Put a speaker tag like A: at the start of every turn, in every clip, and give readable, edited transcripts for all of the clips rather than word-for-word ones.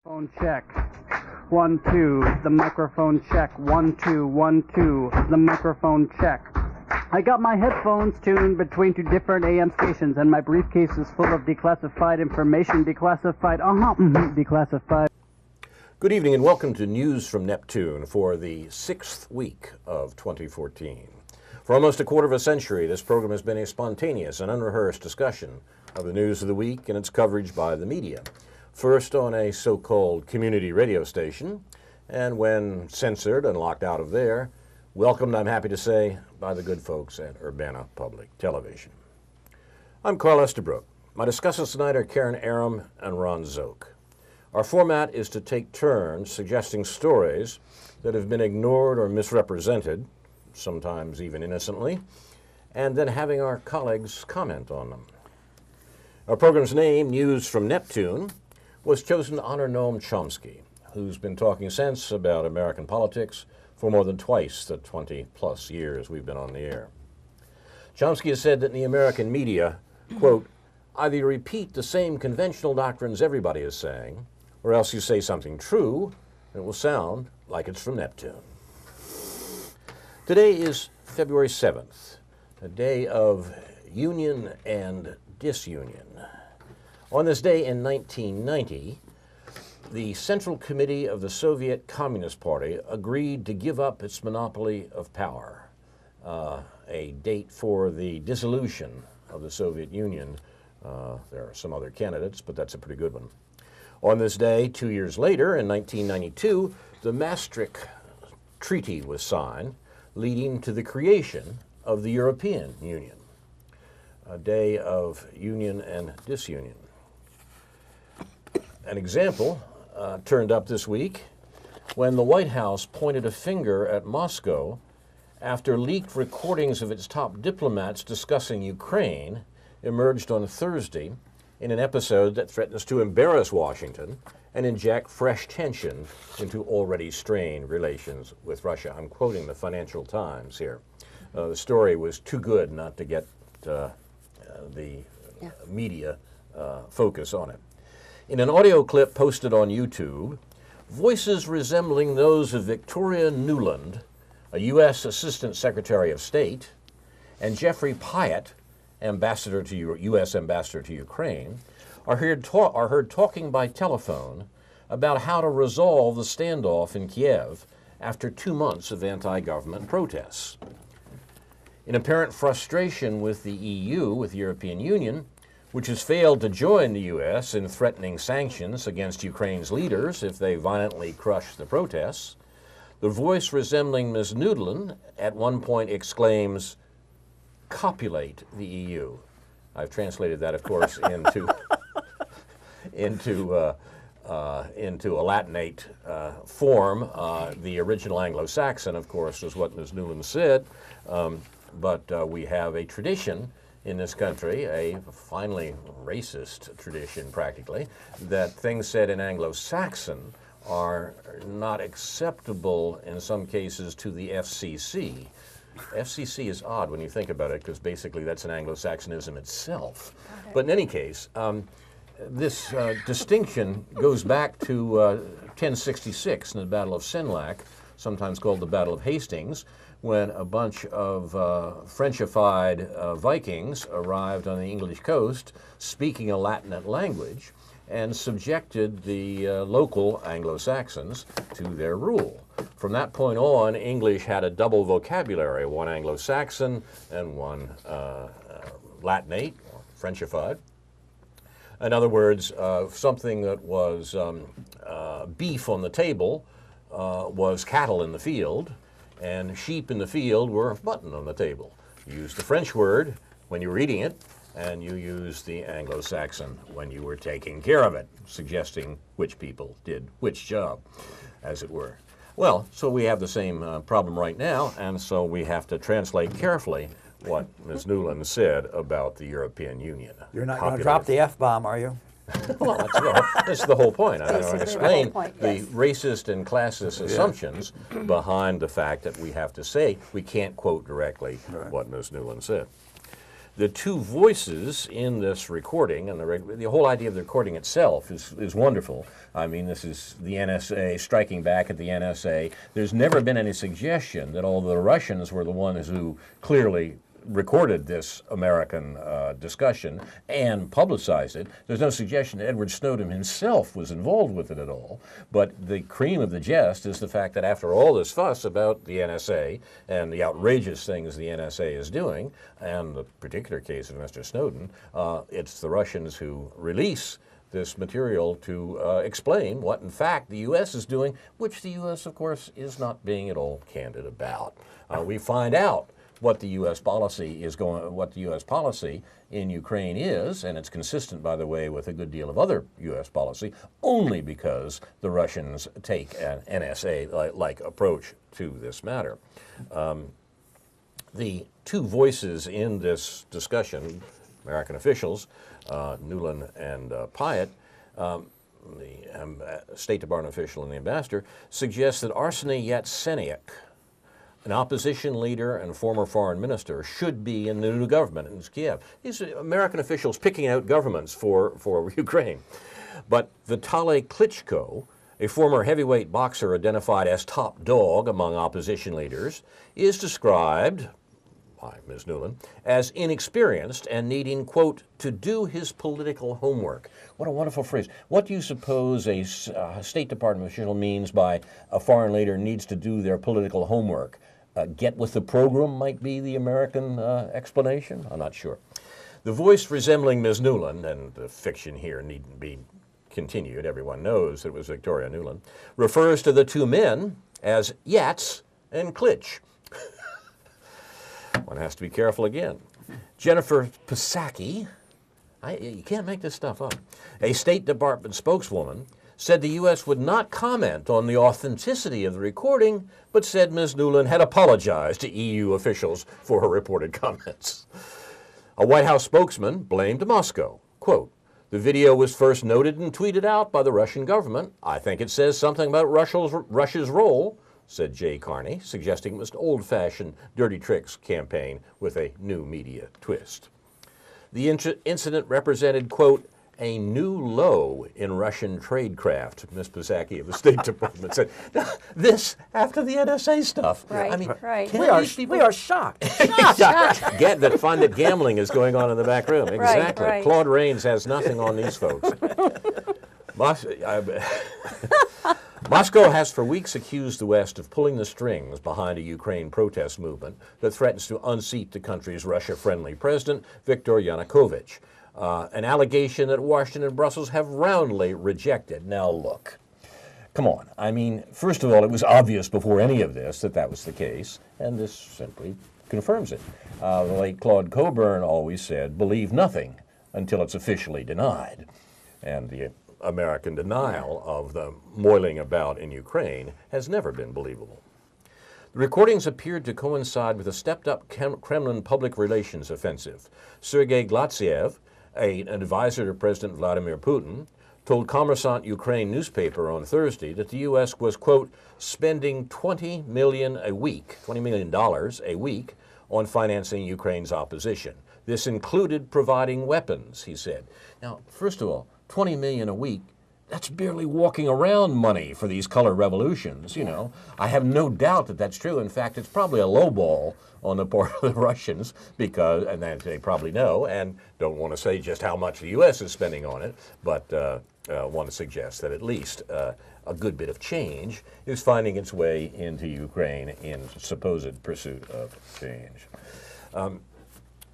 A: Phone check. 1, 2. The microphone check. 1, 2, 1, 2. The microphone check. I got my headphones tuned between two different AM stations, and my briefcase is full of declassified information. Declassified. Declassified.
B: Good evening and welcome to News from Neptune for the 6th week of 2014. For almost a quarter of a century, this program has been a spontaneous and unrehearsed discussion of the news of the week and its coverage by the media. First on a so-called community radio station, and when censored and locked out of there, welcomed, I'm happy to say, by the good folks at Urbana Public Television. I'm Carl Estabrook. My discussants tonight are Karen Aram and Ron Szoke. Our format is to take turns suggesting stories that have been ignored or misrepresented, sometimes even innocently, and then having our colleagues comment on them. Our program's name, News from Neptune, was chosen to honor Noam Chomsky, who's been talking sense about American politics for more than twice the 20-plus years we've been on the air. Chomsky has said that in the American media, quote, either you repeat the same conventional doctrines everybody is saying, or else you say something true, and it will sound like it's from Neptune. Today is February 7th, a day of union and disunion. On this day in 1990, the Central Committee of the Soviet Communist Party agreed to give up its monopoly of power, a date for the dissolution of the Soviet Union. There are some other candidates, but that's a pretty good one. On this day, 2 years later, in 1992, the Maastricht Treaty was signed, leading to the creation of the European Union, a day of union and disunion. An example turned up this week when the White House pointed a finger at Moscow after leaked recordings of its top diplomats discussing Ukraine emerged on Thursday in an episode that threatens to embarrass Washington and inject fresh tension into already strained relations with Russia. I'm quoting the Financial Times here. The story was too good not to get the media focus on it. In an audio clip posted on YouTube, voices resembling those of Victoria Nuland, a U.S. Assistant Secretary of State, and Jeffrey Pyatt, U.S. Ambassador to Ukraine, are heard talking by telephone about how to resolve the standoff in Kiev after 2 months of anti-government protests. In apparent frustration with the EU, with the European Union, which has failed to join the U.S. in threatening sanctions against Ukraine's leaders if they violently crush the protests, the voice resembling Ms. Nuland at one point exclaims, "Copulate the EU." I've translated that, of course, into a Latinate form. The original Anglo-Saxon, of course, is what Ms. Nuland said, but we have a tradition in this country, a finally racist tradition practically, that things said in Anglo-Saxon are not acceptable in some cases to the FCC. FCC is odd when you think about it, because basically that's an Anglo-Saxonism itself. But in any case, this distinction goes back to 1066 in the Battle of Senlac, sometimes called the Battle of Hastings, when a bunch of Frenchified Vikings arrived on the English coast speaking a Latinate language and subjected the local Anglo-Saxons to their rule. From that point on, English had a double vocabulary, one Anglo-Saxon and one Latinate, or Frenchified. In other words, something that was beef on the table was cattle in the field, and sheep in the field were mutton on the table. You used the French word when you were eating it, and you used the Anglo-Saxon when you were taking care of it, suggesting which people did which job, as it were. Well, so we have the same problem right now, and so we have to translate carefully what Ms. Nuland said about the European Union.
C: You're not going to drop the F-bomb, are you?
B: Well, that's the whole point. I want to explain the racist and classist assumptions behind the fact that we have to say we can't quote directly what Ms. Nuland said. The two voices in this recording, and the whole idea of the recording itself is wonderful. I mean, this is the NSA striking back at the NSA. There's never been any suggestion that although the Russians were the ones who clearly recorded this American discussion and publicized it, there's no suggestion that Edward Snowden himself was involved with it at all. But the cream of the jest is the fact that after all this fuss about the NSA and the outrageous things the NSA is doing, and the particular case of Mr. Snowden, it's the Russians who release this material to explain what, in fact, the U.S. is doing, which the U.S., of course, is not being at all candid about. We find out what the U.S. policy is what the U.S. policy in Ukraine is, and it's consistent, by the way, with a good deal of other U.S. policy, only because the Russians take an NSA-like approach to this matter. The two voices in this discussion, American officials, Nuland and Pyatt, the State Department official and the ambassador, suggest that Arseniy Yatsenyuk, an opposition leader and former foreign minister, should be in the new government in Kiev. These are American officials picking out governments for Ukraine. But Vitaly Klitschko, a former heavyweight boxer identified as top dog among opposition leaders, is described by Ms. Nuland as inexperienced and needing, quote, to do his political homework. What a wonderful phrase. What do you suppose a State Department official means by a foreign leader needs to do their political homework? Get with the program might be the American explanation? I'm not sure. The voice resembling Ms. Nuland, and the fiction here needn't be continued, everyone knows that it was Victoria Nuland, refers to the two men as Yats and Klitsch. One has to be careful again. Jennifer Psaki, you can't make this stuff up, a State Department spokeswoman, said the U.S. would not comment on the authenticity of the recording, but said Ms. Nuland had apologized to EU officials for her reported comments. A White House spokesman blamed Moscow. Quote, the video was first noted and tweeted out by the Russian government. I think it says something about Russia's role, said Jay Carney, suggesting it was an old-fashioned dirty tricks campaign with a new media twist. The incident represented, quote, a new low in Russian tradecraft, Ms. Psaki of the State Department said. This after the NSA stuff.
D: Right,
B: I mean,
D: right.
C: We are shocked.
B: shocked. Get that find that gambling is going on in the back room. Exactly.
D: Right.
B: Claude Rains has nothing on these folks. Moscow has for weeks accused the West of pulling the strings behind a Ukraine protest movement that threatens to unseat the country's Russia-friendly president, Viktor Yanukovych. An allegation that Washington and Brussels have roundly rejected. Now look, come on. I mean, first of all, it was obvious before any of this that that was the case, and this simply confirms it. The late Claude Coburn always said, believe nothing until it's officially denied. And the American denial of the moiling about in Ukraine has never been believable. The recordings appeared to coincide with a stepped-up Kremlin public relations offensive. Sergei Glatziev, an advisor to President Vladimir Putin, told Kommersant Ukraine newspaper on Thursday that the U.S. was, quote, spending $20 million a week on financing Ukraine's opposition. This included providing weapons, he said. Now, first of all, $20 million a week, that's barely walking around money for these color revolutions, you know. I have no doubt that that's true. In fact, it's probably a lowball on the part of the Russians because, and they probably know, and don't want to say just how much the U.S. is spending on it, but want to suggest that at least a good bit of change is finding its way into Ukraine in supposed pursuit of change.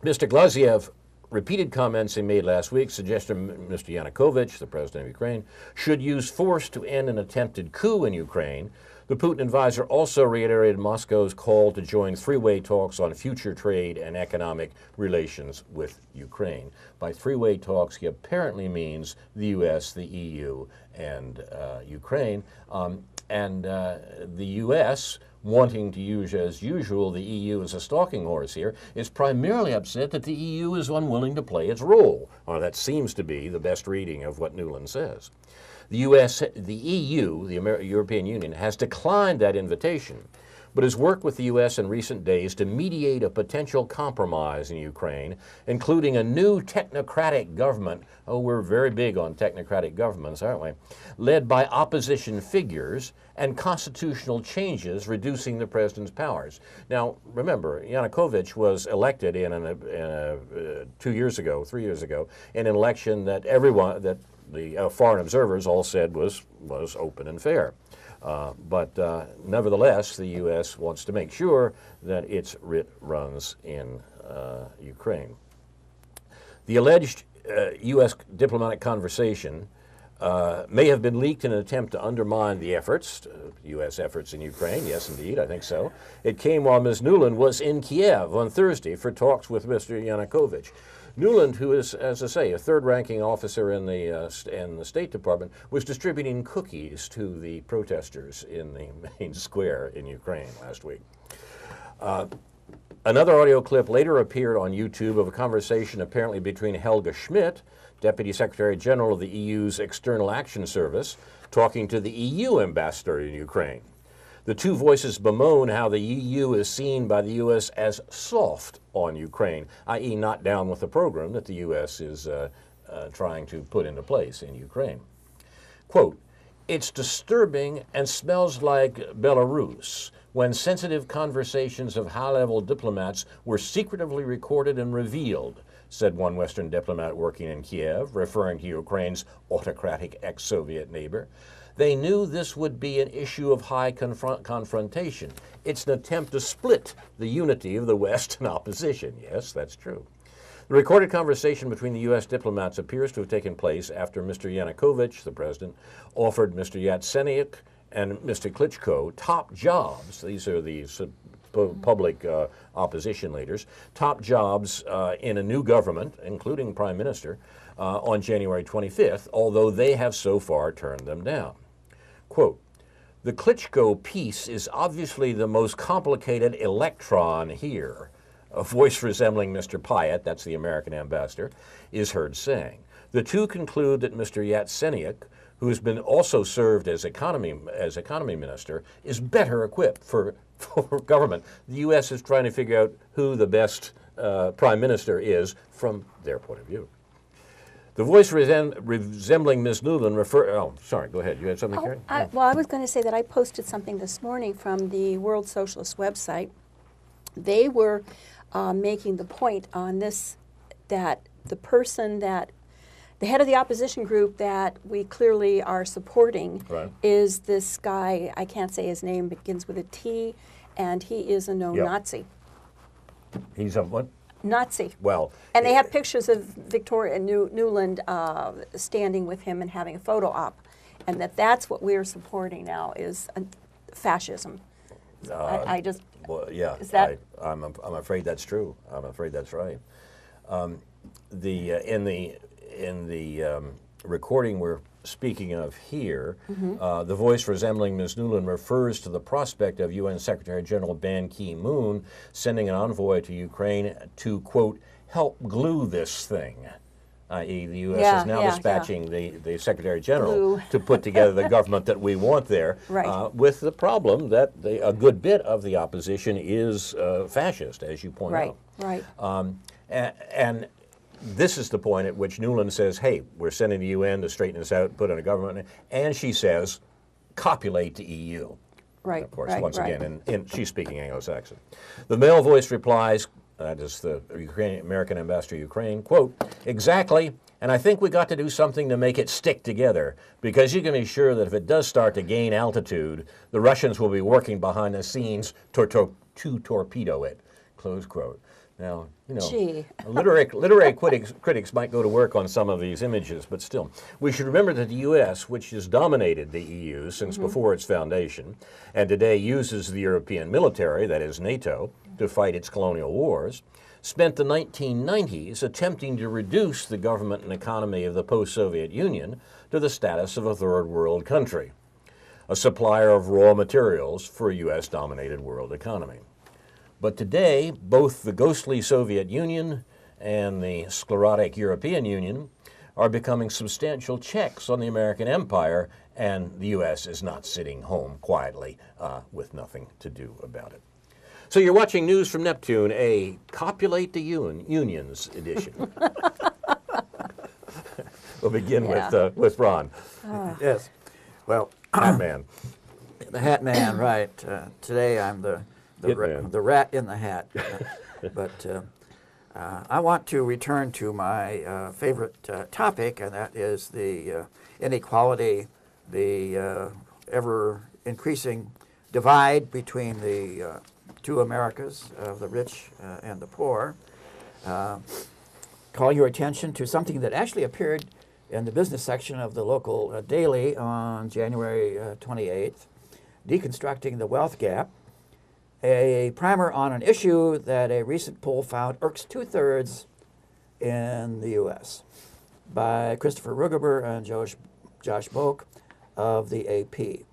B: Mr. Glaziev repeated comments he made last week suggested Mr. Yanukovych, the president of Ukraine, should use force to end an attempted coup in Ukraine. The Putin advisor also reiterated Moscow's call to join three-way talks on future trade and economic relations with Ukraine. By three-way talks, he apparently means the U.S., the EU, and Ukraine. The U.S., wanting to use, as usual, the EU as a stalking horse here, is primarily upset that the EU is unwilling to play its role. Or that seems to be the best reading of what Nuland says. The EU, the European Union, has declined that invitation, but has worked with the U.S. in recent days to mediate a potential compromise in Ukraine, including a new technocratic government. Oh, we're very big on technocratic governments, aren't we? Led by opposition figures and constitutional changes reducing the president's powers. Now, remember, Yanukovych was elected in 3 years ago, in an election that the foreign observers all said was open and fair. But nevertheless, the U.S. wants to make sure that its writ runs in Ukraine. The alleged U.S. diplomatic conversation may have been leaked in an attempt to undermine the efforts, U.S. efforts in Ukraine. Yes, indeed, I think so. It came while Ms. Nuland was in Kiev on Thursday for talks with Mr. Yanukovych. Nuland, who is, as I say, a third-ranking officer in the State Department, was distributing cookies to the protesters in the main square in Ukraine last week. Another audio clip later appeared on YouTube of a conversation apparently between Helga Schmidt, Deputy Secretary General of the EU's External Action Service, talking to the EU ambassador in Ukraine. The two voices bemoan how the EU is seen by the U.S. as soft on Ukraine, i.e. not down with the program that the U.S. is trying to put into place in Ukraine. Quote, "It's disturbing and smells like Belarus when sensitive conversations of high-level diplomats were secretively recorded and revealed," said one Western diplomat working in Kiev, referring to Ukraine's autocratic ex-Soviet neighbor. They knew this would be an issue of high confrontation. It's an attempt to split the unity of the West and opposition. Yes, that's true. The recorded conversation between the U.S. diplomats appears to have taken place after Mr. Yanukovych, the president, offered Mr. Yatsenyuk and Mr. Klitschko top jobs. These are the public opposition leaders, top jobs in a new government, including prime minister, on January 25th, although they have so far turned them down. Quote, "The Klitschko piece is obviously the most complicated electron here," a voice resembling Mr. Pyatt, that's the American ambassador, is heard saying. The two conclude that Mr. Yatsenyuk, who has been also served as economy minister, is better equipped for government. The U.S. is trying to figure out who the best prime minister is from their point of view. The voice resembling Ms. Nuland oh, sorry, go ahead. You had something, Karen?
D: Well, I was going to say that I posted something this morning from the World Socialist website. They were making the point on this, that the person that, the head of the opposition group that we clearly are supporting is this guy, I can't say his name, begins with a T, and he is a Nazi.
B: He's a what?
D: Nazi.
B: Well,
D: and they have pictures of Victoria Nuland standing with him and having a photo op, and that's what we're supporting now is fascism. I just
B: well, yeah.
D: Is that?
B: I'm afraid that's true. I'm afraid that's right. In the recording we're speaking of here, the voice resembling Ms. Nuland refers to the prospect of UN Secretary General Ban Ki-moon sending an envoy to Ukraine to, quote, help glue this thing, i.e. the U.S. is now dispatching the Secretary General to put together the government that we want there, with the problem that a good bit of the opposition is fascist, as you point out. And this is the point at which Nuland says, hey, we're sending the UN to straighten this out, put in a government, and she says, copulate the EU. Of course, once again, and she's speaking Anglo-Saxon. The male voice replies, that is the American ambassador to Ukraine, quote, exactly, and I think we got to do something to make it stick together, because you can be sure that if it does start to gain altitude, the Russians will be working behind the scenes to torpedo it, close quote. Now, you know, literary critics might go to work on some of these images, but still. We should remember that the U.S., which has dominated the EU since before its foundation, and today uses the European military, that is NATO, to fight its colonial wars, spent the 1990s attempting to reduce the government and economy of the post-Soviet Union to the status of a third world country, a supplier of raw materials for a U.S.-dominated world economy. But today, both the ghostly Soviet Union and the sclerotic European Union are becoming substantial checks on the American empire, and the U.S. is not sitting home quietly with nothing to do about it. So you're watching News from Neptune, a Copulate the Unions edition. We'll begin with Ron.
C: Yes. Well,
B: Hat Man.
C: the Hat Man, right. Today I'm the rat in the hat. But I want to return to my favorite topic, and that is the inequality, the ever-increasing divide between the two Americas, the rich and the poor. Call your attention to something that actually appeared in the business section of the local daily on January 28th, Deconstructing the Wealth Gap, a primer on an issue that a recent poll found irks 2/3 in the U.S. by Christopher Rugaber and Josh Boak of the AP.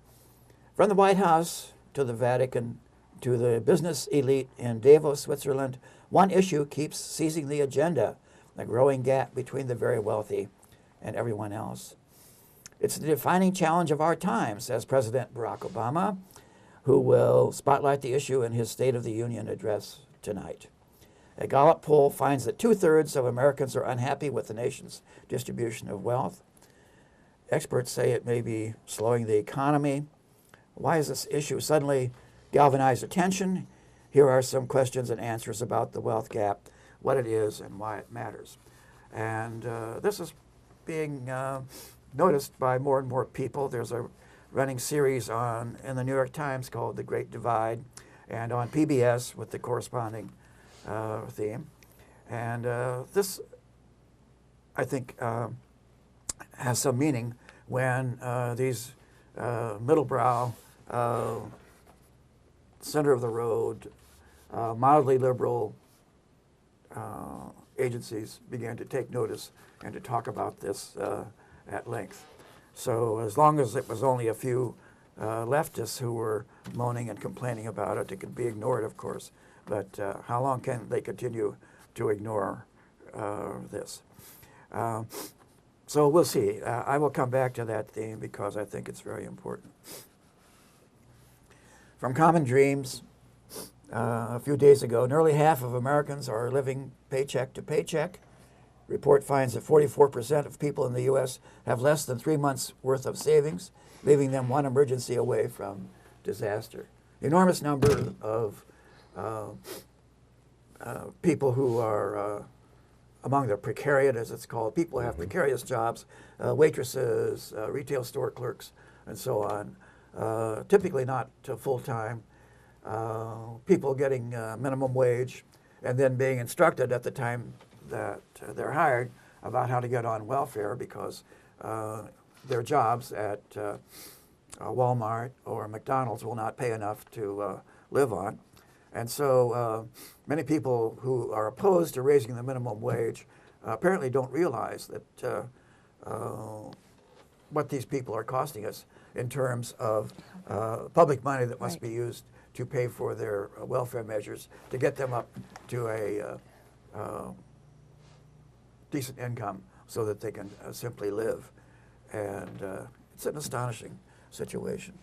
C: From the White House to the Vatican to the business elite in Davos, Switzerland, one issue keeps seizing the agenda: the growing gap between the very wealthy and everyone else. It's the defining challenge of our time, says President Barack Obama, who will spotlight the issue in his State of the Union address tonight. A Gallup poll finds that 2/3 of Americans are unhappy with the nation's distribution of wealth. Experts say it may be slowing the economy. Why has this issue suddenly galvanized attention? Here are some questions and answers about the wealth gap, what it is, and why it matters. And this is being noticed by more and more people. There's a running series in the New York Times called The Great Divide, and on PBS with the corresponding theme. And this, I think, has some meaning when these middle-brow, center-of-the-road, mildly liberal agencies began to take notice and to talk about this at length. So as long as it was only a few leftists who were moaning and complaining about it, it could be ignored, of course. But how long can they continue to ignore this? So we'll see. I will come back to that theme because I think it's very important. From Common Dreams, a few days ago, nearly half of Americans are living paycheck to paycheck. Report finds that 44% of people in the U.S. have less than 3 months' worth of savings, leaving them one emergency away from disaster. Enormous number of people who are among the precariat, as it's called, people who have precarious jobs, waitresses, retail store clerks, and so on, typically not full-time, people getting minimum wage, and then being instructed at the time that they're hired about how to get on welfare because their jobs at Walmart or McDonald's will not pay enough to live on. And so many people who are opposed to raising the minimum wage apparently don't realize that what these people are costing us in terms of public money that must be used to pay for their welfare measures to get them up to a decent income so that they can simply live. And it's an astonishing situation.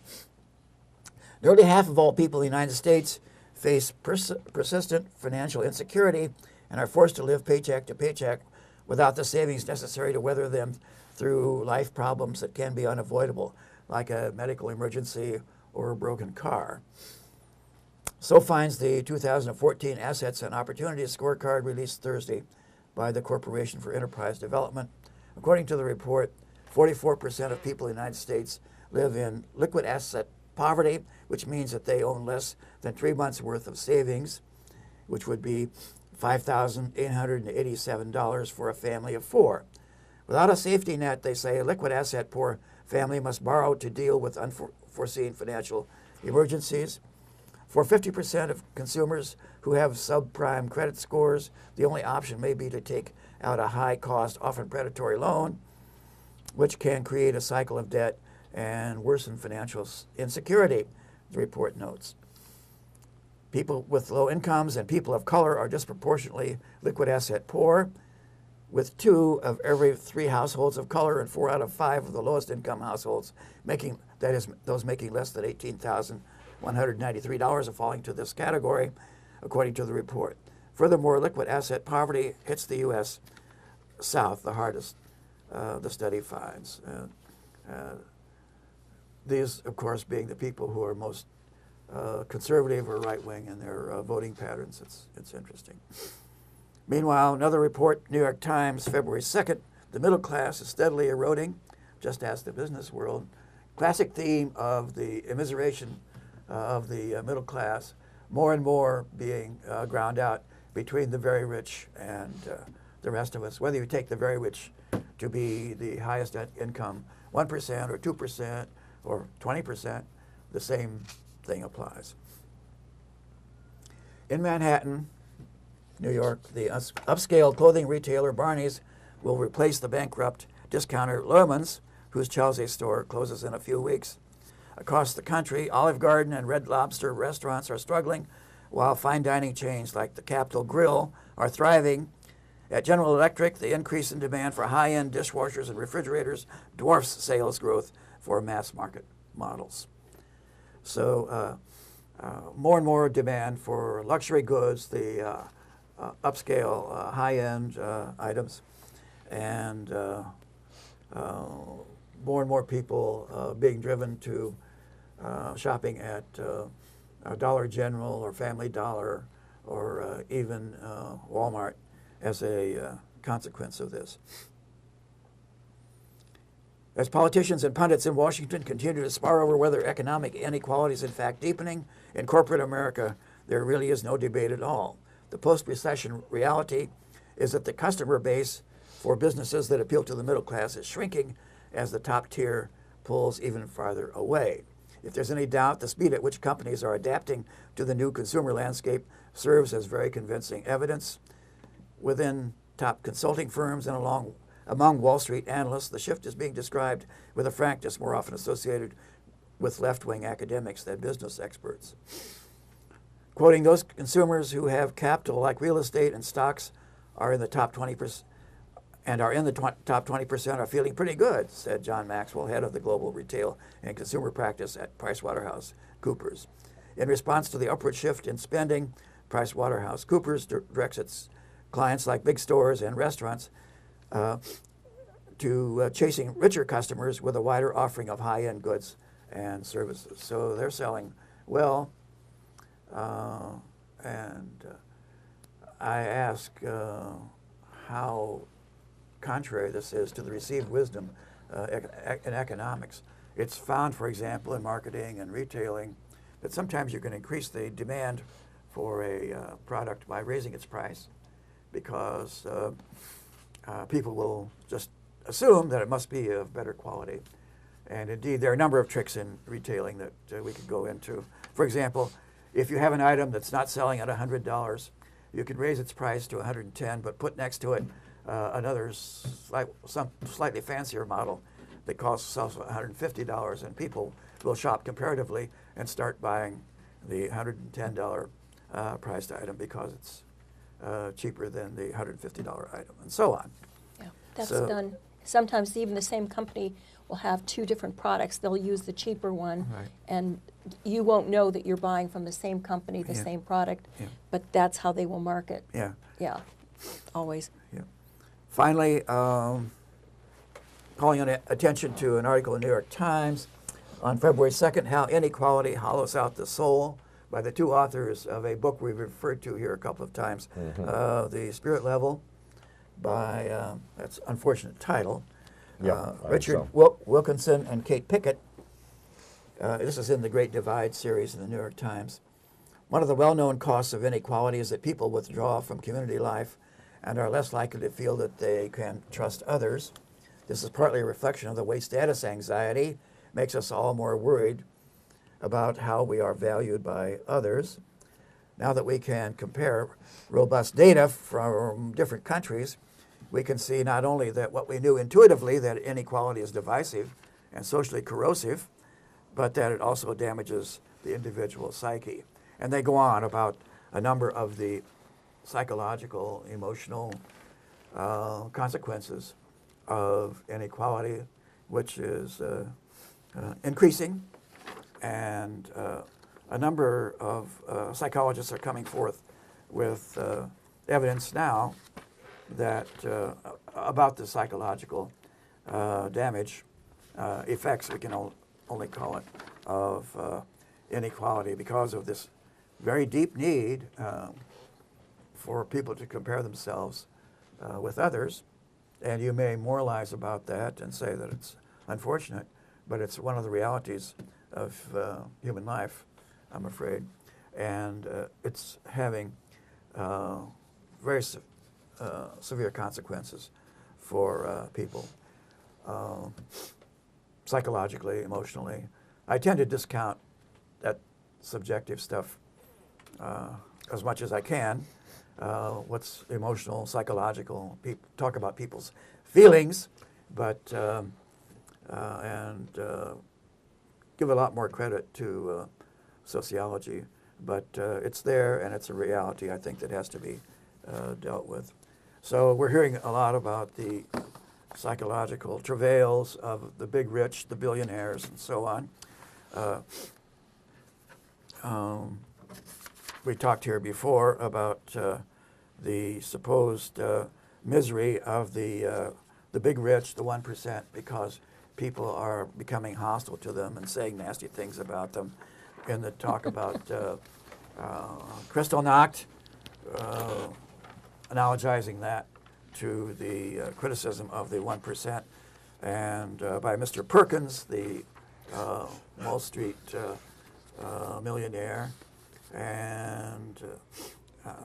C: Nearly half of all people in the United States face persistent financial insecurity and are forced to live paycheck to paycheck without the savings necessary to weather them through life problems that can be unavoidable, like a medical emergency or a broken car. So finds the 2014 Assets and Opportunities Scorecard released Thursday by the Corporation for Enterprise Development. According to the report, 44% of people in the United States live in liquid asset poverty, which means that they own less than 3 months' worth of savings, which would be $5,887 for a family of 4. Without a safety net, they say, a liquid asset poor family must borrow to deal with unforeseen financial emergencies. For 50% of consumers who have subprime credit scores, the only option may be to take out a high-cost, often predatory loan, which can create a cycle of debt and worsen financial insecurity, the report notes. People with low incomes and people of color are disproportionately liquid asset poor. with 2 of every 3 households of color and 4 out of 5 of the lowest income households, making, that is, those making less than $18,193 are falling to this category, according to the report. Furthermore, liquid asset poverty hits the U.S. South the hardest, the study finds. These, of course, being the people who are most conservative or right-wing in their voting patterns. It's interesting. Meanwhile, another report, New York Times, February 2nd, the middle class is steadily eroding, just as the business world. Classic theme of the immiseration of the middle class, more and more being ground out between the very rich and the rest of us. Whether you take the very rich to be the highest income, 1% or 2% or 20%, the same thing applies. In Manhattan, New York, the upscale clothing retailer Barney's will replace the bankrupt discounter Lerman's, whose Chelsea store closes in a few weeks. Across the country, Olive Garden and Red Lobster restaurants are struggling, while fine dining chains like the Capitol Grill are thriving. At General Electric, the increase in demand for high-end dishwashers and refrigerators dwarfs sales growth for mass market models. So more and more demand for luxury goods, the upscale, high-end items, and more and more people being driven to shopping at Dollar General or Family Dollar or even Walmart as a consequence of this. As politicians and pundits in Washington continue to spar over whether economic inequality is in fact deepening, in corporate America, there really is no debate at all. The post-recession reality is that the customer base for businesses that appeal to the middle class is shrinking as the top tier pulls even farther away. If there's any doubt, the speed at which companies are adapting to the new consumer landscape serves as very convincing evidence. Within top consulting firms and among Wall Street analysts, the shift is being described with a frankness more often associated with left-wing academics than business experts. Quoting, those consumers who have capital like real estate and stocks are in the top 20% and are in the top 20% are feeling pretty good, said John Maxwell, head of the global retail and consumer practice at PricewaterhouseCoopers. In response to the upward shift in spending, PricewaterhouseCoopers directs its clients like big stores and restaurants to chasing richer customers with a wider offering of high-end goods and services. So they're selling well. And I ask how contrary this is to the received wisdom in economics. It's found, for example, in marketing and retailing, that sometimes you can increase the demand for a product by raising its price because people will just assume that it must be of better quality. And indeed, there are a number of tricks in retailing that we could go into. For example, if you have an item that's not selling at $100, you can raise its price to $110, but put next to it another slightly fancier model that costs $150, and people will shop comparatively and start buying the $110 priced item because it's cheaper than the $150 item, and so on.
D: Yeah, that's done. Sometimes even the same company will have 2 different products. They'll use the cheaper one,
C: Right.
D: and you won't know that you're buying from the same company, the same product, but that's how they will market.
C: Yeah.
D: Yeah, always.
C: Yeah. Finally, calling attention to an article in the New York Times on February 2nd, How Inequality Hollows Out the Soul, by the 2 authors of a book we've referred to here a couple of times, The Spirit Level, by, that's an unfortunate title, Richard Wilkinson and Kate Pickett. This is in the Great Divide series in the New York Times. One of the well-known costs of inequality is that people withdraw from community life and are less likely to feel that they can trust others. This is partly a reflection of the way status anxiety makes us all more worried about how we are valued by others. Now that we can compare robust data from different countries, we can see not only that what we knew intuitively, that inequality is divisive and socially corrosive, but that it also damages the individual psyche. And they go on about a number of the psychological, emotional consequences of inequality, which is increasing, and a number of psychologists are coming forth with evidence now that about the psychological damage effects, we can only call it, of inequality because of this very deep need for people to compare themselves with others. And you may moralize about that and say that it's unfortunate, but it's one of the realities of human life, I'm afraid. And it's having very severe consequences for people, psychologically, emotionally. I tend to discount that subjective stuff as much as I can. What's emotional, psychological, talk about people's feelings, but and give a lot more credit to sociology. But it's there, and it's a reality, I think, that has to be dealt with. So we're hearing a lot about the psychological travails of the big rich, the billionaires, and so on. We talked here before about the supposed misery of the big rich, the 1%, because people are becoming hostile to them and saying nasty things about them. In the talk about Kristallnacht, analogizing that to the criticism of the 1%, and by Mr. Perkins, the Wall Street millionaire, and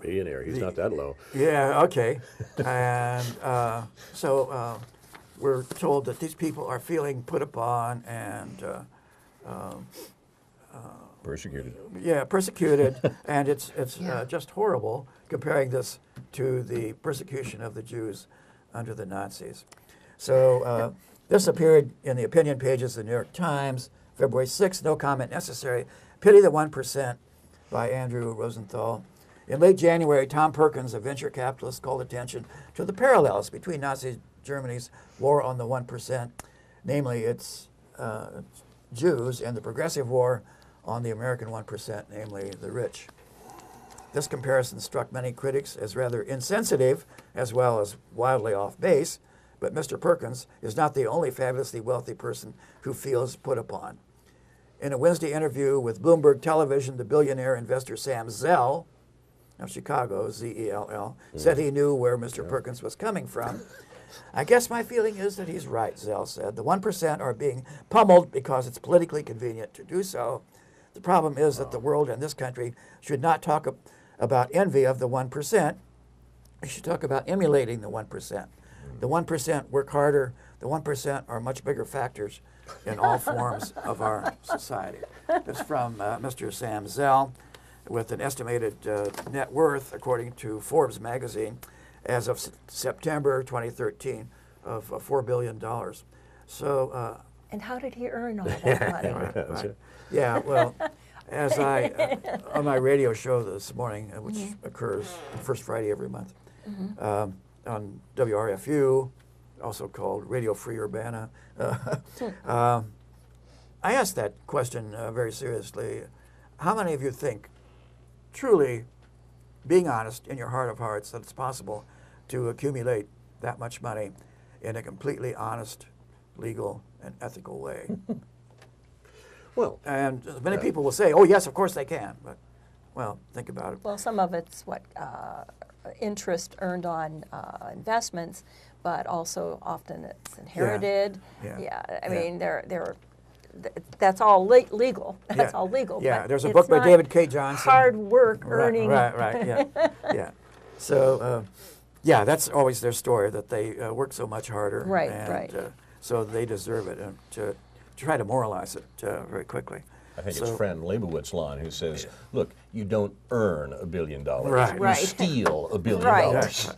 B: Billionaire, he's not that low.
C: yeah, okay. And so we're told that these people are feeling put upon and
B: Persecuted.
C: yeah, persecuted, and it's just horrible comparing this to the persecution of the Jews under the Nazis. So this appeared in the opinion pages of the New York Times, February 6th, no comment necessary. Pity the 1% by Andrew Rosenthal. In late January, Tom Perkins, a venture capitalist, called attention to the parallels between Nazi Germany's war on the 1%, namely its Jews, and the progressive war on the American 1%, namely the rich. This comparison struck many critics as rather insensitive as well as wildly off base, but Mr. Perkins is not the only fabulously wealthy person who feels put upon. In a Wednesday interview with Bloomberg Television, the billionaire investor Sam Zell of Chicago, Z-E-L-L, said he knew where Mr. Perkins was coming from. I guess my feeling is that he's right, Zell said. The 1% are being pummeled because it's politically convenient to do so. The problem is that the world and this country should not talk about envy of the 1%. We should talk about emulating the 1%. The 1% work harder. The 1% are much bigger factors in all forms of our society. It's from Mr. Sam Zell, with an estimated net worth, according to Forbes magazine, as of September 2013, of $4 billion. So.
D: And how did he earn all that money?
C: Right. Yeah, well, as on my radio show this morning, which occurs the first Friday every month, on WRFU, also called Radio Free Urbana, I asked that question very seriously. How many of you think, truly, being honest in your heart of hearts, that it's possible to accumulate that much money in a completely honest, legal, and ethical way?
B: Well,
C: and many people will say, oh, yes, of course they can. But, well, think about it.
D: Well, some of it's interest earned on investments, but also often it's inherited.
C: Yeah.
D: I mean, that's all legal. That's all legal.
C: Yeah,
D: but
C: there's a
D: it's
C: book by
D: not
C: David K. Johnson.
D: Hard work earning.
C: Right, yeah. So, yeah, that's always their story, that they work so much harder.
D: Right,
C: and,
D: right.
C: So they deserve it, and to try to moralize it very quickly.
B: I think it's Fran Lebowitz line who says, look, you don't earn $1 billion.
C: Right.
D: Right.
B: You steal $1 billion.
D: Right.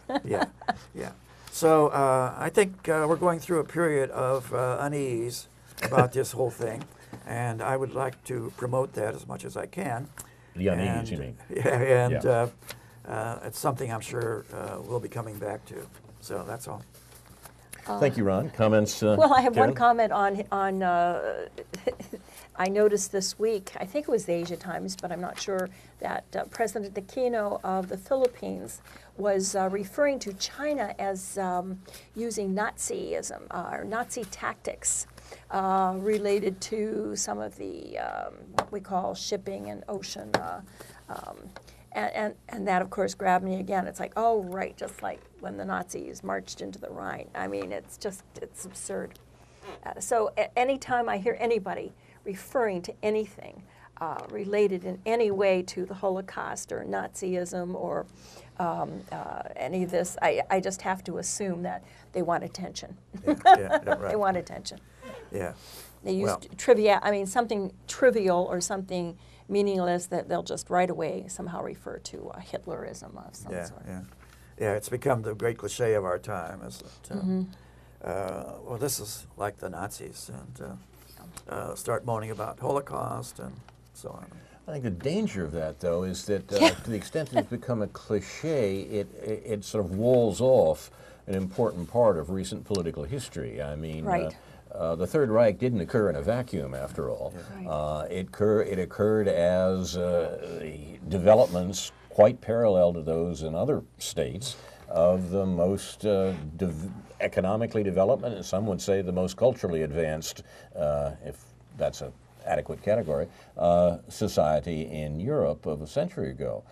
C: Yeah. So I think we're going through a period of unease about this whole thing, and I would like to promote that as much as I can.
B: The unease, you mean?
C: Yeah, and it's something I'm sure we'll be coming back to. So that's all.
B: Thank you, Ron. Comments?
D: Well, I have
B: Karen?
D: one comment on I noticed this week, I think it was the Asia Times, but I'm not sure, that President Aquino of the Philippines was referring to China as using Nazism or Nazi tactics related to some of the what we call shipping and ocean. And that, of course, grabbed me again. It's like, oh, right, just like when the Nazis marched into the Rhine. I mean, it's absurd. So anytime I hear anybody referring to anything related in any way to the Holocaust or Nazism or any of this, I just have to assume that they want attention.
C: Yeah, right.
D: They want attention.
C: Yeah.
D: They use
C: Well,
D: something trivial or something meaningless that they'll just right away somehow refer to Hitlerism of some sort.
C: Yeah, it's become the great cliche of our time, isn't it? Well, this is like the Nazis, and start moaning about Holocaust and so on.
B: I think the danger of that, though, is that to the extent that it's become a cliche, it sort of walls off an important part of recent political history. I mean,
D: Right.
B: The Third Reich didn't occur in a vacuum, after all.
D: Right.
B: It occurred as developments quite parallel to those in other states of the most economically developed, and some would say the most culturally advanced, if that's an adequate category, society in Europe of a century ago.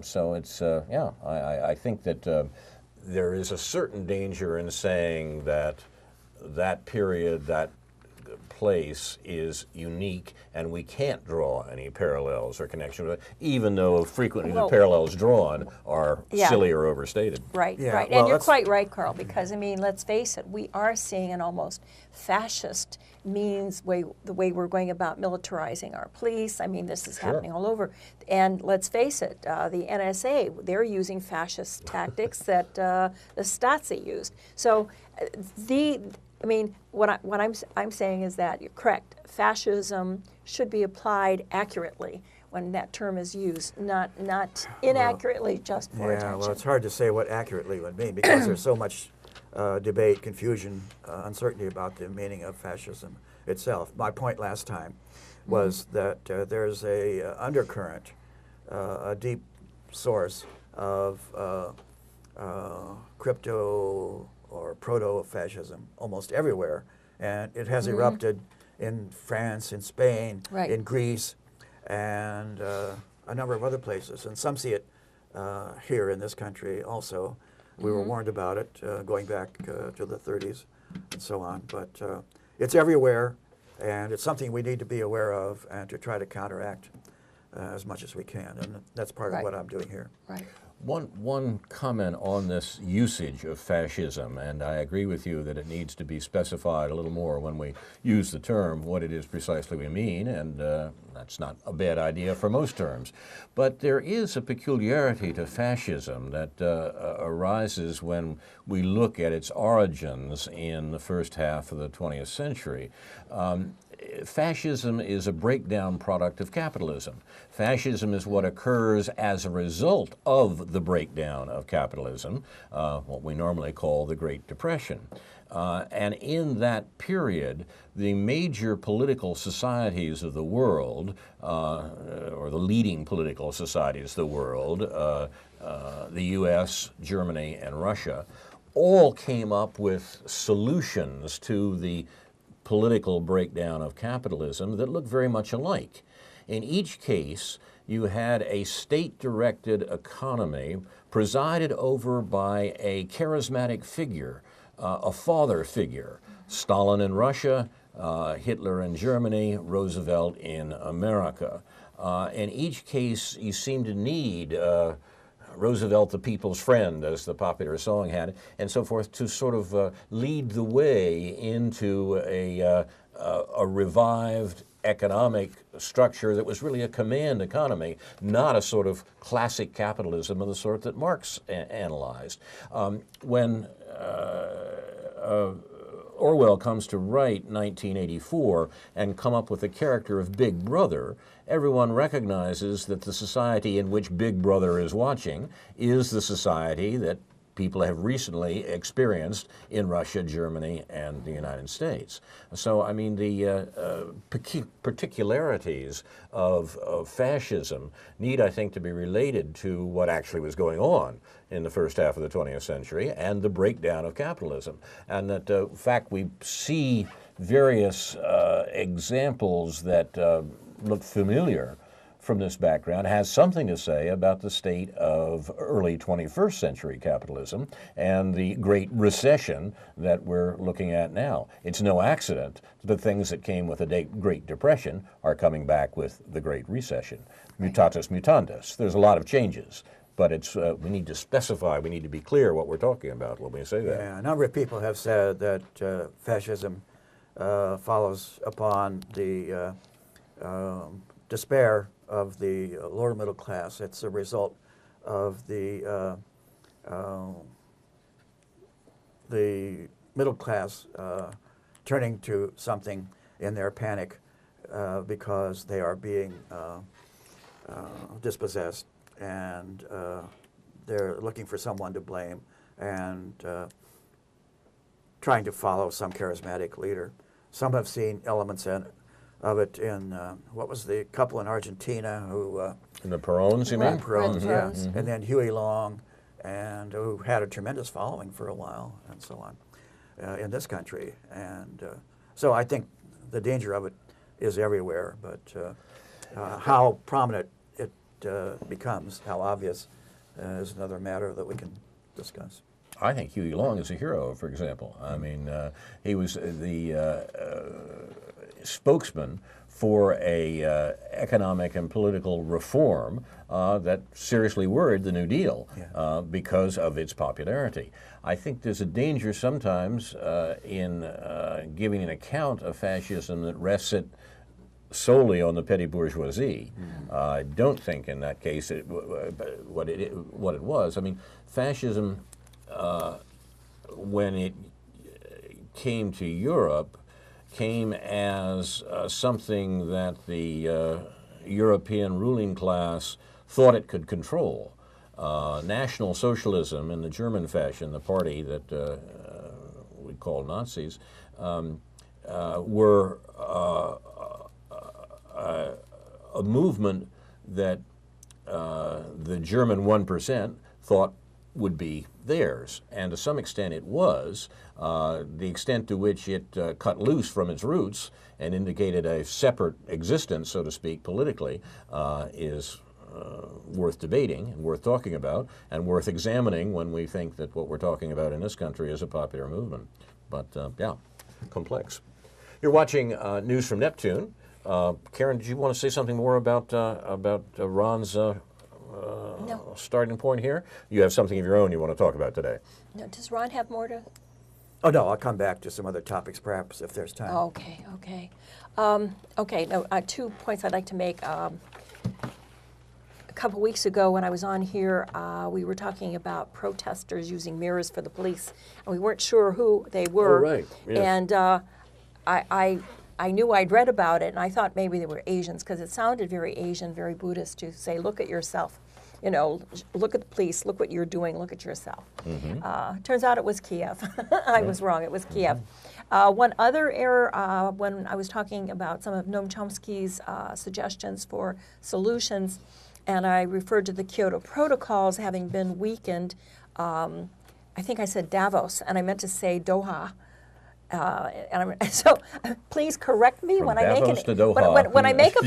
B: So it's, I think that there is a certain danger in saying that that period, that place is unique, and we can't draw any parallels or connections with it, even though frequently the parallels drawn are silly or overstated.
D: Right,
C: Yeah,
D: right.
C: well,
D: And you're
C: that's-
D: quite right, Carl, because, I mean, let's face it, we are seeing an almost fascist means the way we're going about militarizing our police. I mean, this is happening all over. And let's face it, the NSA, they're using fascist tactics that the Stasi used. So what I'm saying is that you're correct. Fascism should be applied accurately when that term is used, not inaccurately just for
C: Yeah,
D: attention.
C: well, it's hard to say what accurately would mean because there's so much debate, confusion, uncertainty about the meaning of fascism itself. My point last time was that there's a undercurrent, a deep source of crypto or proto-fascism almost everywhere, and it has erupted in France, in Spain,
D: Right.
C: in Greece, and a number of other places. And some see it here in this country also. We were warned about it going back to the 30s and so on. But it's everywhere, and it's something we need to be aware of and to try to counteract as much as we can. And that's part
D: Right.
C: of what I'm doing here.
D: Right.
B: One comment on this usage of fascism, and I agree with you that it needs to be specified a little more when we use the term, what it is precisely we mean, and that's not a bad idea for most terms. But there is a peculiarity to fascism that arises when we look at its origins in the first half of the 20th century. Fascism is a breakdown product of capitalism. Fascism is what occurs as a result of the breakdown of capitalism, what we normally call the Great Depression. And in that period, the major political societies of the world, or the leading political societies of the world, the US, Germany, and Russia, all came up with solutions to the political breakdown of capitalism that look very much alike. In each case, you had a state-directed economy presided over by a charismatic figure, a father figure. Stalin in Russia, Hitler in Germany, Roosevelt in America. In each case, you seem to need Roosevelt, the people's friend, as the popular song had, and so forth, to sort of lead the way into a revived economic structure that was really a command economy, not a sort of classic capitalism of the sort that Marx analyzed. When Orwell comes to write 1984 and come up with the character of Big Brother, everyone recognizes that the society in which Big Brother is watching is the society that people have recently experienced in Russia, Germany, and the United States. So, I mean, the particularities of fascism need, I think, to be related to what actually was going on in the first half of the 20th century and the breakdown of capitalism. And that, in fact, we see various examples that look familiar from this background has something to say about the state of early 21st century capitalism and the Great Recession that we're looking at now. It's no accident the things that came with the Great Depression are coming back with the Great Recession. Mutatis mutandis. There's a lot of changes, but it's we need to specify, we need to be clear what we're talking about when we say that.
C: Yeah, a number of people have said that fascism follows upon the despair of the lower middle class. It's a result of the middle class turning to something in their panic because they are being dispossessed, and they're looking for someone to blame and trying to follow some charismatic leader. Some have seen elements of it in, what was the couple in Argentina who...
B: in the Perones, you mean?
C: Perones, yeah.
D: Mm-hmm.
C: And then Huey Long, and who had a tremendous following for a while, and so on, in this country. And so I think the danger of it is everywhere, but how prominent it becomes, how obvious, is another matter that we can discuss.
B: I think Huey Long is a hero, for example. I mean, he was the spokesman for a economic and political reform that seriously worried the New Deal because of its popularity. I think there's a danger sometimes in giving an account of fascism that rests it solely on the petty bourgeoisie. I don't think in that case what it was. I mean, fascism, when it came to Europe, came as something that the European ruling class thought it could control. National Socialism in the German fashion, the party that we call Nazis, were a movement that the German 1% thought would be theirs, and to some extent it was. The extent to which it cut loose from its roots and indicated a separate existence, so to speak, politically, is worth debating and worth talking about and worth examining when we think that what we're talking about in this country is a popular movement. But yeah, complex. You're watching News from Neptune. Karen, did you want to say something more about Ron's
D: No.
B: starting point here? You have something of your own you want to talk about today.
D: No, does Ron have more to?
C: Oh, no, I'll come back to some other topics perhaps if there's time.
D: Okay, okay. Okay, no, 2 points I'd like to make. A couple weeks ago when I was on here, we were talking about protesters using mirrors for the police, and we weren't sure who they were.
B: Oh, right. Yes.
D: And I knew I'd read about it, and I thought maybe they were Asians, because it sounded very Asian, very Buddhist to say, look at yourself. You know, look at the police, look what you're doing, look at yourself.
B: Mm-hmm.
D: Turns out it was Kiev. I was wrong, it was Kiev. One other error, when I was talking about some of Noam Chomsky's suggestions for solutions, and I referred to the Kyoto Protocols having been weakened, I think I said Davos, and I meant to say Doha. So please correct me
B: From
D: when
B: Davos
D: I make
B: to Doha.
D: when I make a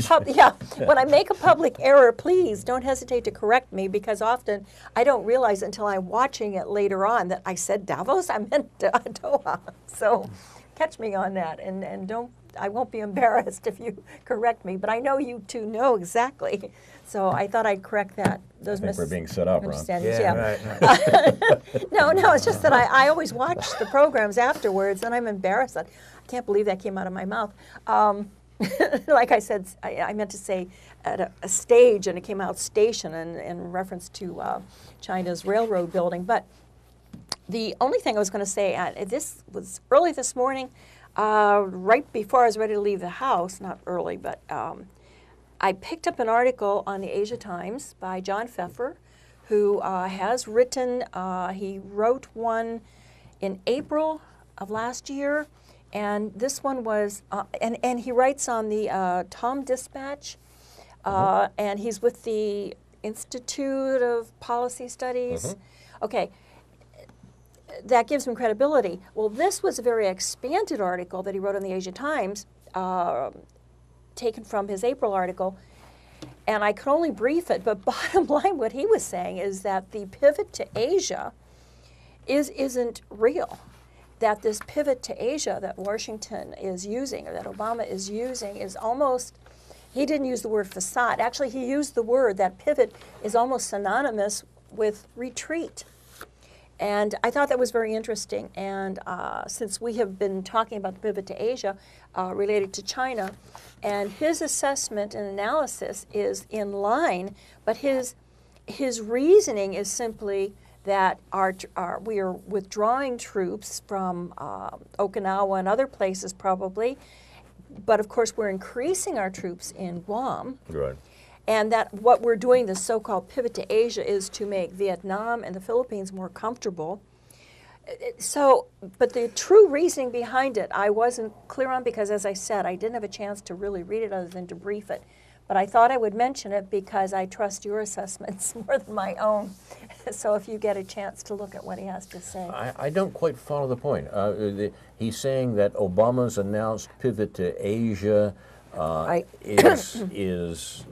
D: when I make a public error. Please don't hesitate to correct me, because often I don't realize until I'm watching it later on that I said Davos. I meant Doha. So catch me on that, and don't. I won't be embarrassed if you correct me, but I know you two know exactly. So I thought I'd correct that.
B: I think we're being set up, Ron.
D: Misunderstandings,
C: Yeah, right.
D: No, it's just that I always watch the programs afterwards, and I'm embarrassed. I can't believe that came out of my mouth. Like I said, I meant to say at a stage, and it came out station, in reference to China's railroad building. But the only thing I was going to say, this was early this morning, right before I was ready to leave the house, not early, but I picked up an article on the Asia Times by John Pfeffer, who has written, he wrote one in April of last year, and this one was, and he writes on the Tom Dispatch, and he's with the Institute of Policy Studies. Okay, that gives him credibility. Well, this was a very expanded article that he wrote in the Asia Times, taken from his April article, and I could only brief it, but bottom line what he was saying is that the pivot to Asia isn't real. That this pivot to Asia that Washington is using, or that Obama is using, is almost, he didn't use the word facade. Actually, he used the word, that pivot is almost synonymous with retreat. And I thought that was very interesting. And since we have been talking about the pivot to Asia related to China, and his assessment and analysis is in line, but his reasoning is simply that we are withdrawing troops from Okinawa and other places probably, but of course we're increasing our troops in Guam.
B: Right.
D: And that what we're doing, the so-called pivot to Asia, is to make Vietnam and the Philippines more comfortable. So, but the true reasoning behind it, I wasn't clear on because, as I said, I didn't have a chance to really read it other than to brief it. But I thought I would mention it because I trust your assessments more than my own. So if you get a chance to look at what he has to say.
B: I don't quite follow the point. He's saying that Obama's announced pivot to Asia is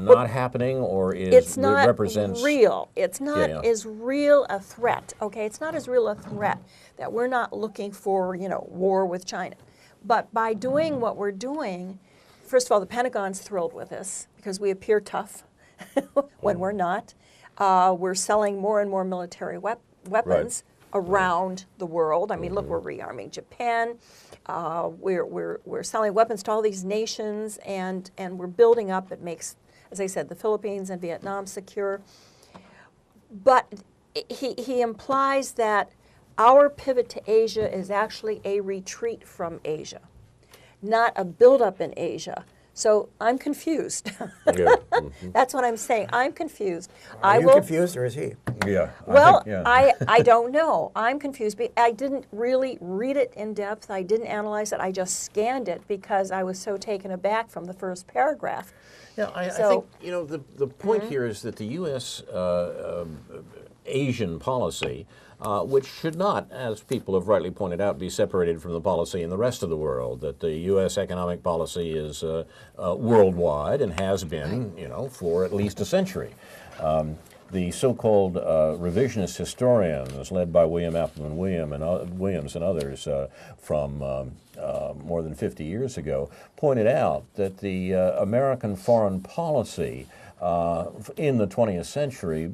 B: not happening, or
D: it's not
B: represents
D: real. It's not as real a threat. Okay, it's not as real a threat that we're not looking for, war with China. But by doing what we're doing, first of all, the Pentagon's thrilled with us because we appear tough when we're not. We're selling more and more military weapons around the world. I mean, look, we're rearming Japan. We're selling weapons to all these nations, and we're building up. It makes, as I said, the Philippines and Vietnam secure. But he implies that our pivot to Asia is actually a retreat from Asia, not a buildup in Asia. So I'm confused. That's what I'm saying. I'm confused.
C: Are you confused, or is he?
B: Yeah.
D: Well, I don't know. I'm confused. I didn't really read it in depth. I didn't analyze it. I just scanned it because I was so taken aback from the first paragraph.
B: Yeah, I think the point here is that the U.S. Asian policy, which should not, as people have rightly pointed out, be separated from the policy in the rest of the world. That the U.S. economic policy is worldwide and has been, for at least a century. The so-called revisionist historians, led by William Appleman Williams and others from more than 50 years ago, pointed out that the American foreign policy in the 20th century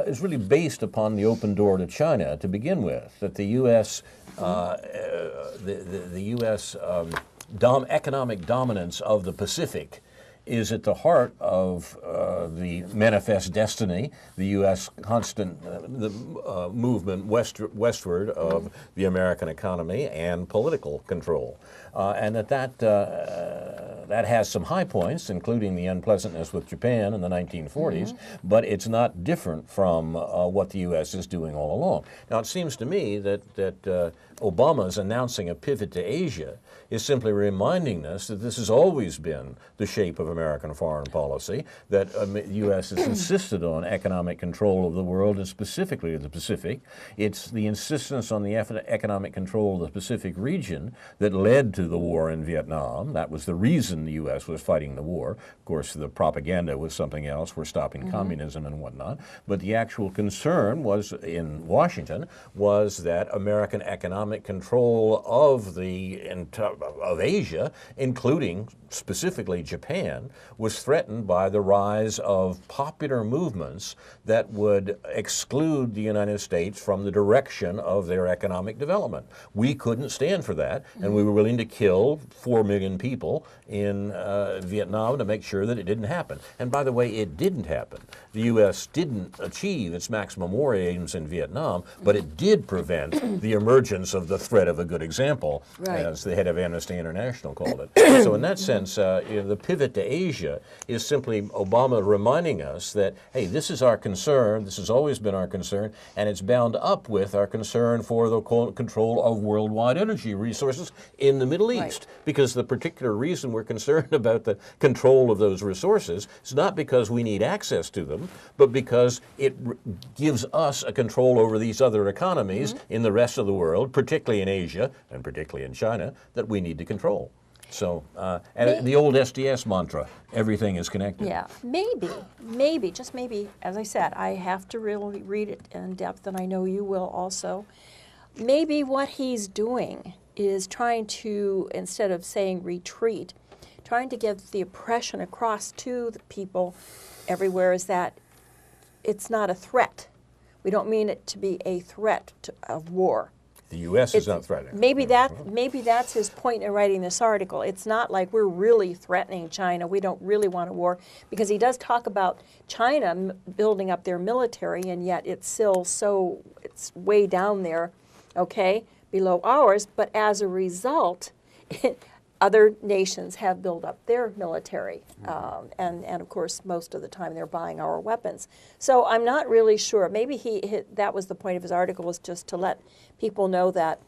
B: is really based upon the open door to China to begin with. That the U.S. The U.S. Economic dominance of the Pacific is at the heart of the manifest destiny, the U.S. constant movement westward of the American economy and political control. And that has some high points, including the unpleasantness with Japan in the 1940s, but it's not different from what the U.S. is doing all along. Now, it seems to me that Obama's announcing a pivot to Asia is simply reminding us that this has always been the shape of American foreign policy, that the U.S. has insisted on economic control of the world and specifically of the Pacific. It's the insistence on the economic control of the Pacific region that led to the war in Vietnam. That was the reason the U.S. was fighting the war. Of course, the propaganda was something else. We're stopping communism and whatnot. But the actual concern was in Washington was that American economic control of of Asia, including specifically Japan, was threatened by the rise of popular movements that would exclude the United States from the direction of their economic development. We couldn't stand for that, and we were willing to kill 4 million people in Vietnam to make sure that it didn't happen. And by the way, it didn't happen. The U.S. didn't achieve its maximum war aims in Vietnam, but it did prevent the emergence of the threat of a good example,
D: Right.
B: as the head of Amnesty International called it. So in that sense, the pivot to Asia is simply Obama reminding us that, hey, this is our concern, this has always been our concern, and it's bound up with our concern for the control of worldwide energy resources in the Middle
D: Right.
B: East. Because the particular reason we're concerned about the control of those resources is not because we need access to them, but because it gives us a control over these other economies in the rest of the world, particularly in Asia and particularly in China, that we need to control. So, and the old SDS mantra, everything is connected.
D: Yeah, maybe, just maybe, as I said, I have to really read it in depth, and I know you will also. Maybe what he's doing is trying to, instead of saying retreat, trying to get the impression across to the people everywhere is that it's not a threat. We don't mean it to be a threat of war.
B: The U.S. is not threatening.
D: Maybe that's his point in writing this article. It's not like we're really threatening China. We don't really want a war, because he does talk about China building up their military, and yet it's still it's way down there, okay, below ours. But as a result, other nations have built up their military, and of course most of the time they're buying our weapons. So I'm not really sure. Maybe that was the point of his article, was just to let people know that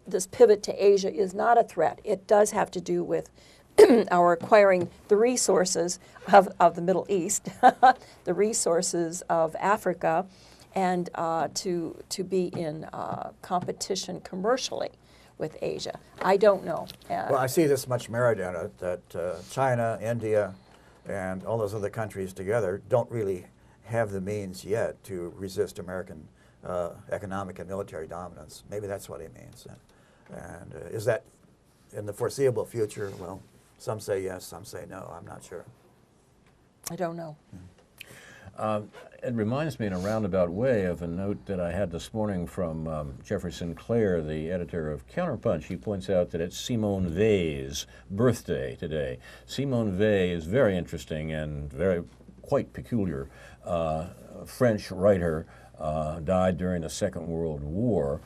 D: this pivot to Asia is not a threat. It does have to do with our acquiring the resources of the Middle East, the resources of Africa, and to be in competition commercially with Asia. I don't know.
C: Well, I see this much merit in it, that China, India, and all those other countries together don't really have the means yet to resist American economic and military dominance. Maybe that's what he means. And is that in the foreseeable future? Well, some say yes, some say no. I'm not sure.
D: I don't know.
B: It reminds me in a roundabout way of a note that I had this morning from Jeffrey Sinclair, the editor of Counterpunch. He points out that it's Simone Weil's birthday today. Simone Weil is very interesting and quite peculiar. French writer, died during the Second World War.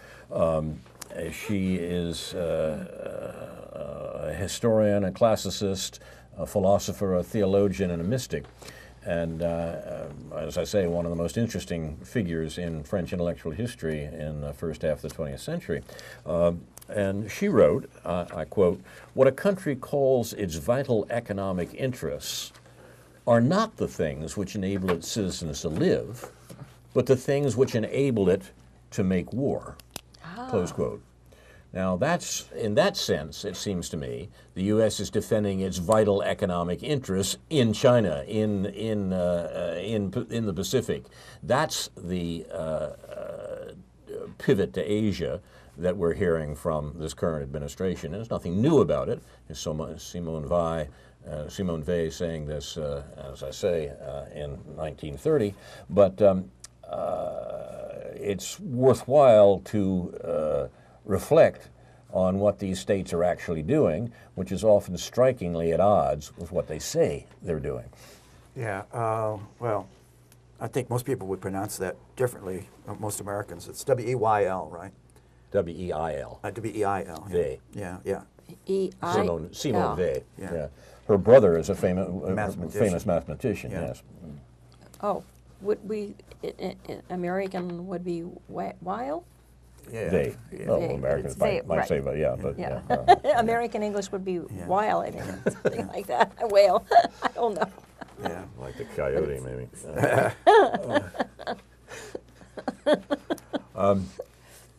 B: She is a historian, a classicist, a philosopher, a theologian, and a mystic. And as I say, one of the most interesting figures in French intellectual history in the first half of the 20th century. And she wrote, I quote, "What a country calls its vital economic interests are not the things which enable its citizens to live, but the things which enable it to make war." Close quote. Now, that's, in that sense, it seems to me, the U.S. is defending its vital economic interests in China, in the Pacific. That's the pivot to Asia that we're hearing from this current administration. There's nothing new about it. It's Simone Weil saying this, as I say, in 1930. But it's worthwhile to reflect on what these states are actually doing, which is often strikingly at odds with what they say they're doing.
C: Yeah, well, I think most people would pronounce that differently, most Americans. It's W-E-Y-L, right?
B: W-E-I-L.
C: W-E-I-L. Yeah.
B: Weil.
C: Yeah, yeah.
B: Simone Weil.
C: Yeah.
B: Yeah. Her brother is a famous mathematician,
C: Yeah.
B: yes.
D: Oh, would we, American would be Weil?
C: Yeah.
B: They.
C: Yeah.
B: Oh,
D: They.
B: Americans
D: It's
B: might
D: right.
B: say, but yeah, but
D: Yeah.
B: yeah.
D: American English would be Weil, I think, something like that. A whale. I don't know.
C: Yeah.
B: Like the coyote, maybe.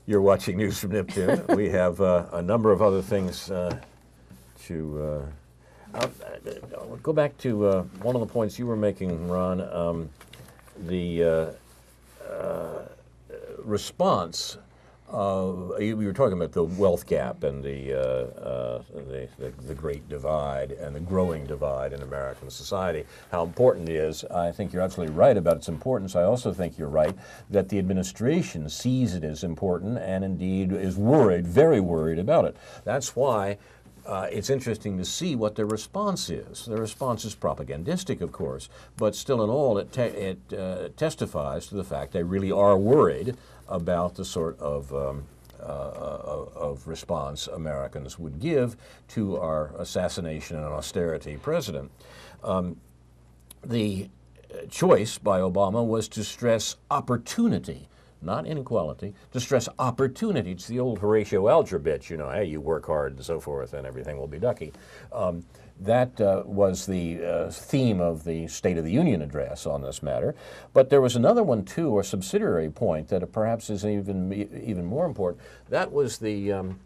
B: You're watching News from Neptune. We have a number of other things to go back to one of the points you were making, Ron. The response. We were talking about the wealth gap and the great divide and the growing divide in American society, how important it is. I think you're absolutely right about its importance. I also think you're right that the administration sees it as important and indeed is worried, very worried about it. That's why it's interesting to see what their response is. Their response is propagandistic, of course, but still in all, it testifies to the fact they really are worried about the sort of response Americans would give to our assassination and austerity president. The choice by Obama was to stress opportunity, not inequality, to stress opportunity. It's the old Horatio Alger bit, you know, hey, you work hard and so forth and everything will be ducky. That was the theme of the State of the Union address on this matter. But there was another one, too, a subsidiary point that perhaps is even more important. That was the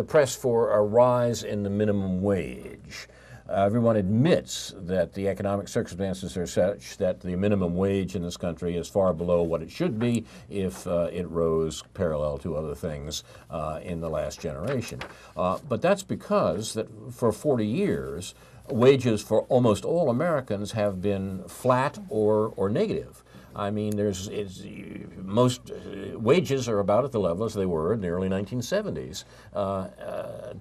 B: press for a rise in the minimum wage. Everyone admits that the economic circumstances are such that the minimum wage in this country is far below what it should be if it rose parallel to other things in the last generation. But that's because that for 40 years, wages for almost all Americans have been flat or negative. I mean, most wages are about at the level as they were in the early 1970s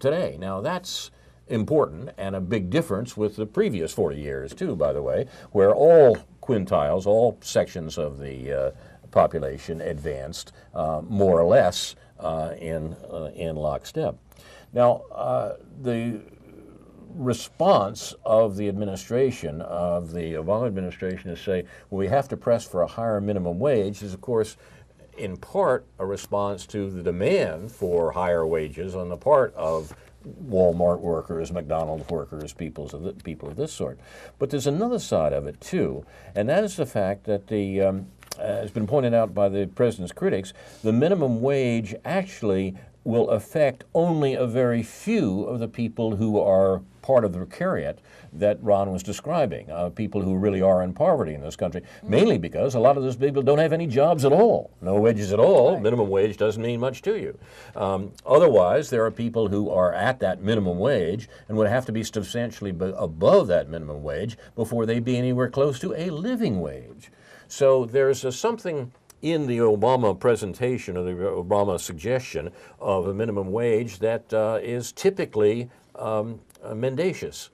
B: today. Now, that's important and a big difference with the previous 40 years, too, by the way, where all quintiles, all sections of the population advanced more or less in lockstep. Now, the response of the administration, of the Obama administration, to say, well, we have to press for a higher minimum wage is, of course, in part a response to the demand for higher wages on the part of Walmart workers, McDonald's workers, people of this sort. But there's another side of it, too, and that is the fact that as been pointed out by the president's critics, the minimum wage actually will affect only a very few of the people who are part of the precariat that Ron was describing, people who really are in poverty in this country, mainly because a lot of those people don't have any jobs at all, no wages at all. Right. Minimum wage doesn't mean much to you. Otherwise, there are people who are at that minimum wage and would have to be substantially above that minimum wage before they'd be anywhere close to a living wage. So there's something in the Obama presentation or the Obama suggestion of a minimum wage that is typically mendacious.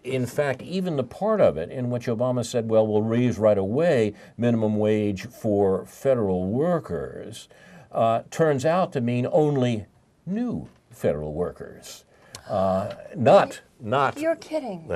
B: In fact, even the part of it in which Obama said, well, we'll raise right away minimum wage for federal workers, turns out to mean only new federal workers. Not
E: You're kidding.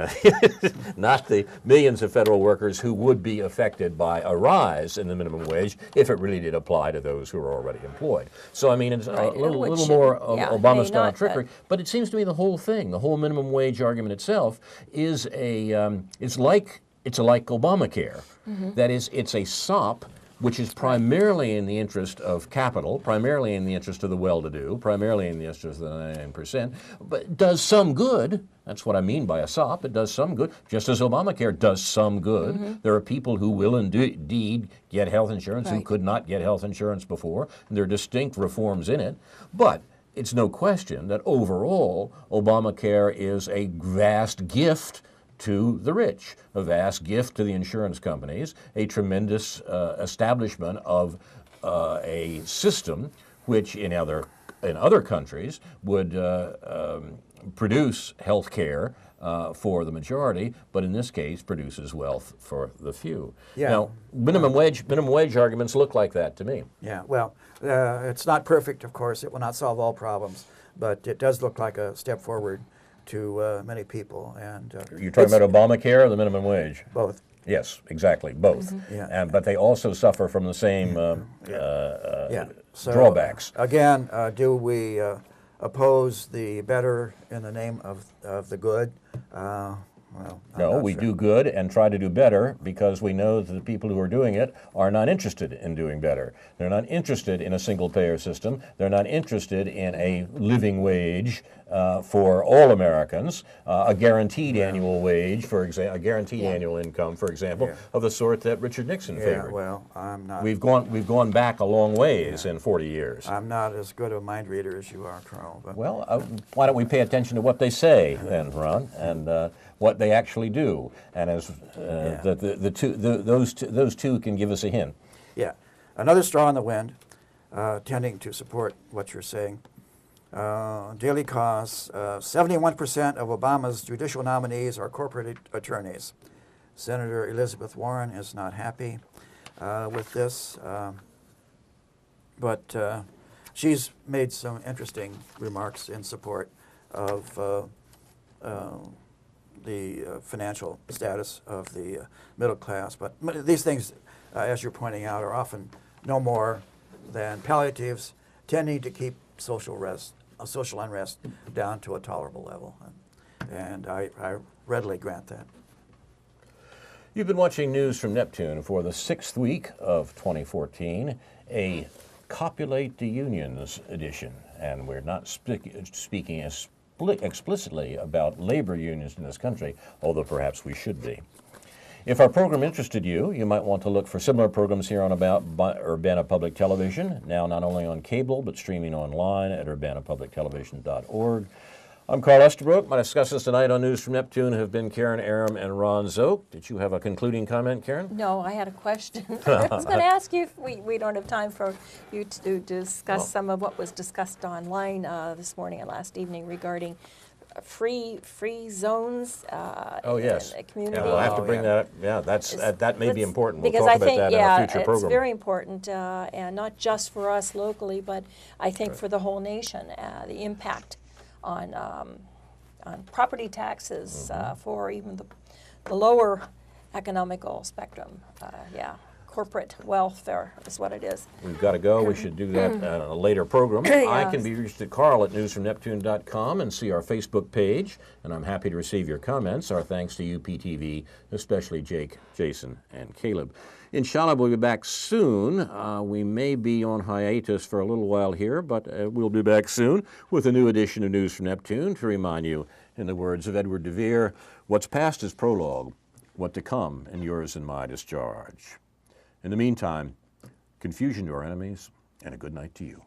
B: not the millions of federal workers who would be affected by a rise in the minimum wage if it really did apply to those who are already employed. So, I mean, it's a little more Obama-style trickery, but it seems to me the whole thing, the whole minimum wage argument itself is it's like Obamacare. Mm-hmm. That is, it's a sop which is primarily in the interest of capital, primarily in the interest of the well-to-do, primarily in the interest of the 99%, but does some good. That's what I mean by a sop. It does some good, just as Obamacare does some good. Mm-hmm. There are people who will indeed get health insurance who could not get health insurance before, and there are distinct reforms in it. But it's no question that overall, Obamacare is a vast gift to the rich, a vast gift to the insurance companies, a tremendous establishment of a system which in other countries would produce health care for the majority, but in this case produces wealth for the few. Yeah. Now, minimum wage arguments look like that to me.
C: Yeah, well, it's not perfect, of course. It will not solve all problems, but it does look like a step forward to many people. And
B: you're talking about Obamacare or the minimum wage?
C: Both.
B: Yes, exactly, both. Mm-hmm. Yeah. But they also suffer from the same drawbacks.
C: Again, do we oppose the better in the name of the good? Well,
B: no, we do good and try to do better because we know that the people who are doing it are not interested in doing better. They're not interested in a single-payer system. They're not interested in a living wage for all Americans, a guaranteed annual wage, for example, a guaranteed annual income, for example, of the sort that Richard Nixon favored.
C: Yeah, well, I'm not.
B: We've gone back a long ways in 40 years.
C: I'm not as good a mind reader as you are, Carl. But.
B: Well, why don't we pay attention to what they say then, Ron, and what they actually do, and as those two can give us a hint.
C: Yeah, another straw in the wind, tending to support what you're saying. Daily costs, 71% of Obama's judicial nominees are corporate attorneys. Senator Elizabeth Warren is not happy with this, but she's made some interesting remarks in support of the financial status of the middle class. But these things, as you're pointing out, are often no more than palliatives, tending to keep social unrest down to a tolerable level. And I readily grant that.
B: You've been watching news from Neptune for the 6th week of 2014, a Copulate the Unions edition. And we're not speaking explicitly about labor unions in this country, although perhaps we should be. If our program interested you, you might want to look for similar programs here on Urbana Public Television, now not only on cable, but streaming online at urbanapublictelevision.org. I'm Carl Estabrook. My discussers tonight on News from Neptune have been Karen Aram and Ron Szoke. Did you have a concluding comment, Karen?
D: No, I had a question. I was going to ask you if we don't have time for you to discuss some of what was discussed online this morning and last evening regarding free zones
B: oh, yes.
D: in the community.
B: Yeah, we'll have to bring that up. Yeah, that may be important. We'll
D: because
B: talk
D: I
B: about
D: think,
B: that in a future program.
D: it's very important, and not just for us locally, but I think for the whole nation, the impact on property taxes for even the lower economical spectrum. Corporate welfare is what it is.
B: We've got to go. We should do that on a later program. I can be reached at Carl at newsfromneptune.com and see our Facebook page, and I'm happy to receive your comments. Our thanks to UPTV, especially Jake, Jason, and Caleb. Inshallah, we'll be back soon. We may be on hiatus for a little while here, but we'll be back soon with a new edition of News from Neptune to remind you, in the words of Edward de Vere, what's past is prologue, what to come in yours and my discharge. In the meantime, confusion to our enemies, and a good night to you.